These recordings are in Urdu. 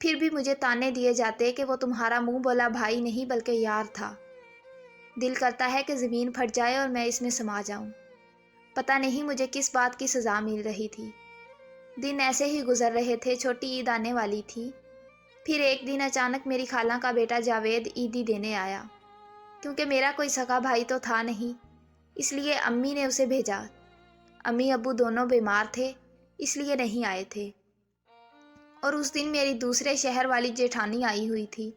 پھر بھی مجھے تانے دیے جاتے کہ وہ تمہارا منہ بولا بھائی نہیں بلکہ یار تھا۔ دل کرتا ہے کہ زمین پھٹ جائے اور میں اس میں سما جاؤں۔ پتہ نہیں مجھے کس بات کی سزا مل رہی تھی۔ دن ایسے ہی گزر رہے تھے، چھوٹی عید آنے والی تھی۔ پھر ایک دن اچانک میری خالہ کا بیٹا جاوید عیدی دینے آیا۔ کیونکہ میرا کوئی سگا بھائی تو تھا نہیں، اس لیے امی نے اسے بھیجا۔ امی ابو دونوں بیمار تھے، اس لیے نہیں آئے تھے۔ اور اس دن میری دوسرے شہر والی جیٹھانی آئی ہوئی تھی۔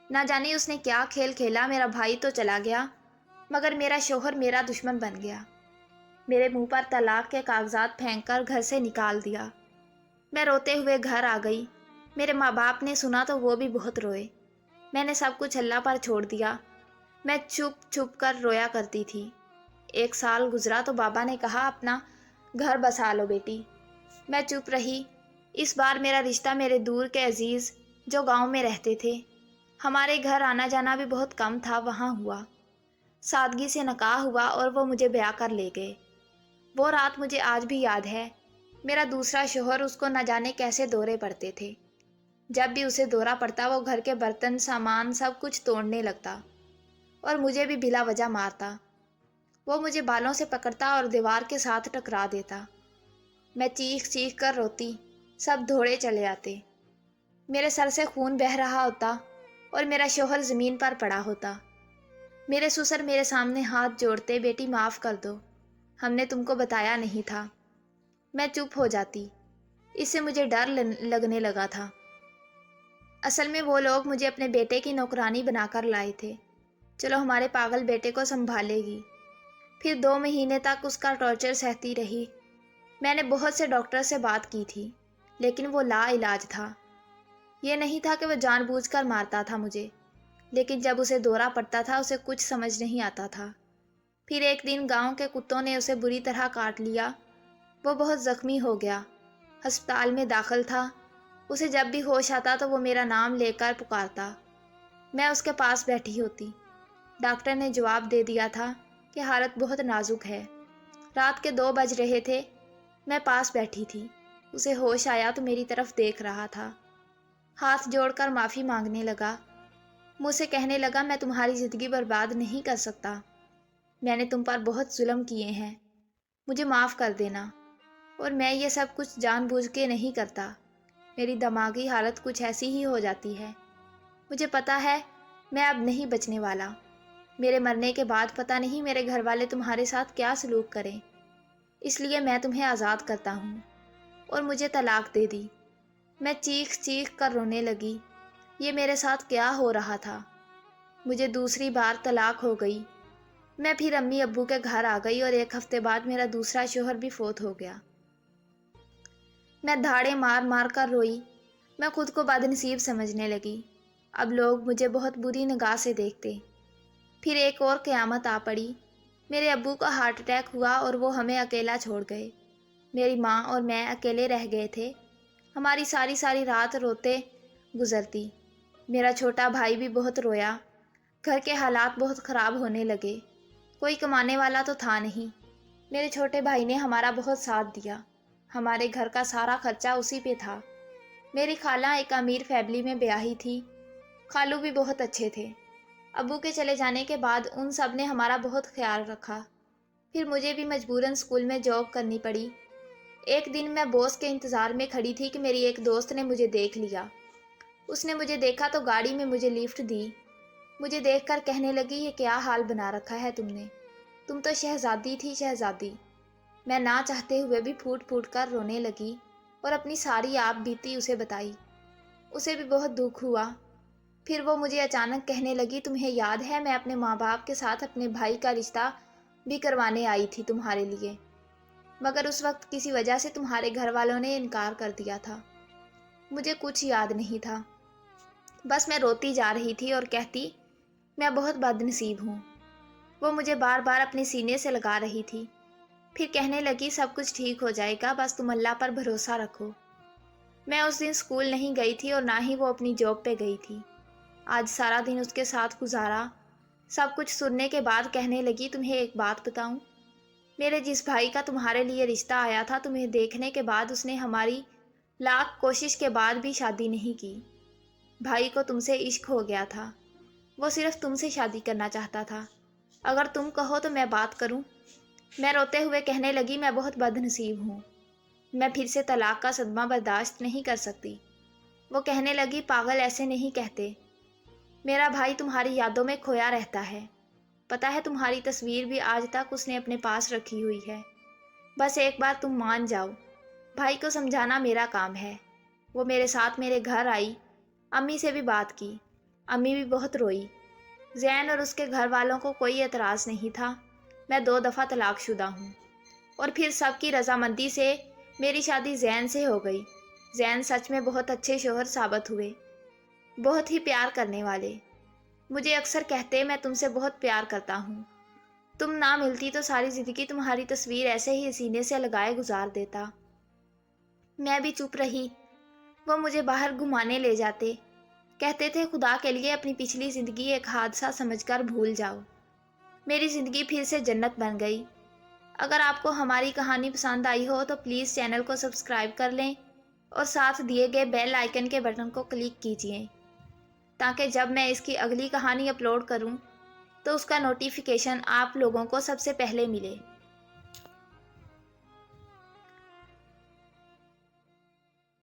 نہ جانے اس نے کیا کھیل کھیلا، میرا بھائی تو چلا گیا مگر میرا شوہر میرا دشمن بن گیا۔ میرے منہ پر طلاق کے کاغذات پھینک کر گھر سے نکال دیا۔ میں روتے ہوئے گھر آ گئی۔ میرے ماں باپ نے سنا تو وہ بھی بہت روئے۔ میں نے سب کچھ اللہ پر چھوڑ دیا۔ میں چھپ چھپ کر رویا کرتی تھی۔ 1 سال گزرا تو بابا نے کہا اپنا گھر بسا لو بیٹی۔ میں چپ رہی۔ اس بار میرا رشتہ میرے دور کے عزیز جو گاؤں میں رہتے تھے، ہمارے گھر آنا جانا بھی بہت کم تھا، وہاں ہوا۔ سادگی سے نکاح ہوا اور وہ مجھے بیاہ کر لے گئے۔ وہ رات مجھے آج بھی یاد ہے۔ میرا دوسرا شوہر، اس کو نہ جانے کیسے دورے پڑتے تھے۔ جب بھی اسے دورہ پڑتا وہ گھر کے برتن سامان سب کچھ توڑنے لگتا اور مجھے بھی بلا وجہ مارتا۔ وہ مجھے بالوں سے پکڑتا اور دیوار کے ساتھ ٹکرا دیتا۔ میں چیخ چیخ کر روتی، سب دوڑے چلے آتے۔ میرے سر سے خون بہہ رہا ہوتا اور میرا شوہر زمین پر پڑا ہوتا۔ میرے سسر میرے سامنے ہاتھ جوڑتے، بیٹی معاف کر دو، ہم نے تم کو بتایا نہیں تھا۔ میں چپ ہو جاتی۔ اس سے مجھے ڈر لگنے لگا تھا۔ اصل میں وہ لوگ مجھے اپنے بیٹے کی نوکرانی بنا کر لائے تھے۔ چلو ہمارے پاگل بیٹے کو سنبھالے گی۔ پھر 2 مہینے تک اس کا ٹارچر سہتی رہی۔ میں نے بہت سے ڈاکٹر سے بات کی تھی لیکن وہ لا علاج تھا۔ یہ نہیں تھا کہ وہ جان بوجھ کر مارتا تھا مجھے، لیکن جب اسے دورہ پڑتا تھا اسے کچھ سمجھ نہیں آتا تھا۔ پھر ایک دن گاؤں کے کتوں نے اسے بری طرح کاٹ لیا۔ وہ بہت زخمی ہو گیا، ہسپتال میں داخل تھا۔ اسے جب بھی ہوش آتا تو وہ میرا نام لے کر پکارتا۔ میں اس کے پاس بیٹھی ہوتی۔ ڈاکٹر نے جواب دے دیا تھا کہ حالت بہت نازک ہے۔ رات کے 2 بج رہے تھے۔ میں پاس بیٹھی تھی۔ اسے ہوش آیا تو میری طرف دیکھ رہا تھا۔ ہاتھ جوڑ کر معافی مانگنے لگا۔ مجھ سے کہنے لگا میں تمہاری زندگی برباد نہیں کر سکتا۔ میں نے تم پر بہت ظلم کیے ہیں، مجھے معاف کر دینا، اور میں یہ سب کچھ جان بوجھ کے نہیں کرتا۔ میری دماغی حالت کچھ ایسی ہی ہو جاتی ہے۔ مجھے پتا ہے میں اب نہیں بچنے والا۔ میرے مرنے کے بعد پتہ نہیں میرے گھر والے تمہارے ساتھ کیا سلوک کریں، اس لیے میں تمہیں آزاد کرتا ہوں۔ اور مجھے طلاق دے دی۔ میں چیخ چیخ کر رونے لگی۔ یہ میرے ساتھ کیا ہو رہا تھا؟ مجھے دوسری بار طلاق ہو گئی۔ میں پھر امی ابو کے گھر آ گئی اور 1 ہفتے بعد میرا دوسرا شوہر بھی فوت ہو گیا۔ میں دھاڑے مار مار کر روئی۔ میں خود کو بدنصیب سمجھنے لگی۔ اب لوگ مجھے بہت بری نگاہ سے دیکھتے۔ پھر ایک اور قیامت آ پڑی۔ میرے ابو کا ہارٹ اٹیک ہوا اور وہ ہمیں اکیلا چھوڑ گئے۔ میری ماں اور میں اکیلے رہ گئے تھے۔ ہماری ساری رات روتے گزرتی۔ میرا چھوٹا بھائی بھی بہت رویا۔ گھر کے حالات بہت خراب ہونے لگے۔ کوئی کمانے والا تو تھا نہیں۔ میرے چھوٹے بھائی نے ہمارا بہت ساتھ دیا۔ ہمارے گھر کا سارا خرچہ اسی پہ تھا۔ میری خالہ ایک امیر فیملی میں بیاہی تھی۔ خالو بھی بہت اچھے تھے۔ ابو کے چلے جانے کے بعد ان سب نے ہمارا بہت خیال رکھا۔ پھر مجھے بھی مجبوراً اسکول میں جاب کرنی پڑی۔ ایک دن میں باس کے انتظار میں کھڑی تھی کہ میری ایک دوست نے مجھے دیکھ لیا۔ اس نے مجھے دیکھا تو گاڑی میں مجھے لفٹ دی۔ مجھے دیکھ کر کہنے لگی یہ کیا حال بنا رکھا ہے تم نے؟ تم تو شہزادی تھی، شہزادی۔ میں نہ چاہتے ہوئے بھی پھوٹ پھوٹ کر رونے لگی اور اپنی ساری آپ بیتی اسے بتائی۔ اسے بھی بہت دکھ ہوا۔ پھر وہ مجھے اچانک کہنے لگی تمہیں یاد ہے میں اپنے ماں باپ کے ساتھ اپنے بھائی کا رشتہ بھی کروانے آئی تھی تمہارے لیے، مگر اس وقت کسی وجہ سے تمہارے گھر والوں نے انکار کر دیا تھا۔ مجھے کچھ یاد نہیں تھا، بس میں روتی جا رہی تھی اور کہتی میں بہت بد نصیب ہوں۔ وہ مجھے بار بار اپنے سینے سے لگا رہی تھی۔ پھر کہنے لگی سب کچھ ٹھیک ہو جائے گا، بس تم اللہ پر بھروسہ رکھو۔ میں اس دن اسکول نہیں گئی تھی اور نہ ہی وہ اپنی جاب پہ گئی تھی۔ آج سارا دن اس کے ساتھ گزارا۔ سب کچھ سننے کے بعد کہنے لگی تمہیں ایک بات بتاؤں؟ میرے جس بھائی کا تمہارے لیے رشتہ آیا تھا، تمہیں دیکھنے کے بعد اس نے ہماری لاکھ کوشش کے بعد بھی شادی نہیں کی۔ بھائی کو تم سے عشق ہو گیا تھا، وہ صرف تم سے شادی کرنا چاہتا تھا۔ اگر تم کہو تو میں بات کروں؟ میں روتے ہوئے کہنے لگی، میں بہت بد نصیب ہوں، میں پھر سے طلاق کا صدمہ برداشت نہیں کر سکتی۔ وہ کہنے لگی، پاگل ایسے نہیں کہتے، میرا بھائی تمہاری یادوں میں کھویا رہتا ہے، پتہ ہے تمہاری تصویر بھی آج تک اس نے اپنے پاس رکھی ہوئی ہے، بس ایک بار تم مان جاؤ۔ بھائی کو سمجھانا میرا کام ہے۔ وہ میرے ساتھ میرے گھر آئی، امی سے بھی بات کی، امی بھی بہت روئی۔ زین اور اس کے گھر والوں کو کوئی اعتراض نہیں تھا، میں 2 دفعہ طلاق شدہ ہوں، اور پھر سب کی رضامندی سے میری شادی زین سے ہو گئی۔ زین سچ میں بہت اچھے شوہر ثابت ہوئے، بہت ہی پیار کرنے والے۔ مجھے اکثر کہتے، میں تم سے بہت پیار کرتا ہوں، تم نہ ملتی تو ساری زندگی تمہاری تصویر ایسے ہی سینے سے لگائے گزار دیتا۔ میں بھی چپ رہی۔ وہ مجھے باہر گھمانے لے جاتے، کہتے تھے خدا کے لیے اپنی پچھلی زندگی ایک حادثہ سمجھ کر بھول جاؤ۔ میری زندگی پھر سے جنت بن گئی۔ اگر آپ کو ہماری کہانی پسند آئی ہو تو پلیز چینل کو سبسکرائب کر لیں اور ساتھ دیے گئے بیل آئیکن کے بٹن کو کلک کیجیے، تاکہ جب میں اس کی اگلی کہانی اپلوڈ کروں تو اس کا نوٹیفیکیشن آپ لوگوں کو سب سے پہلے ملے۔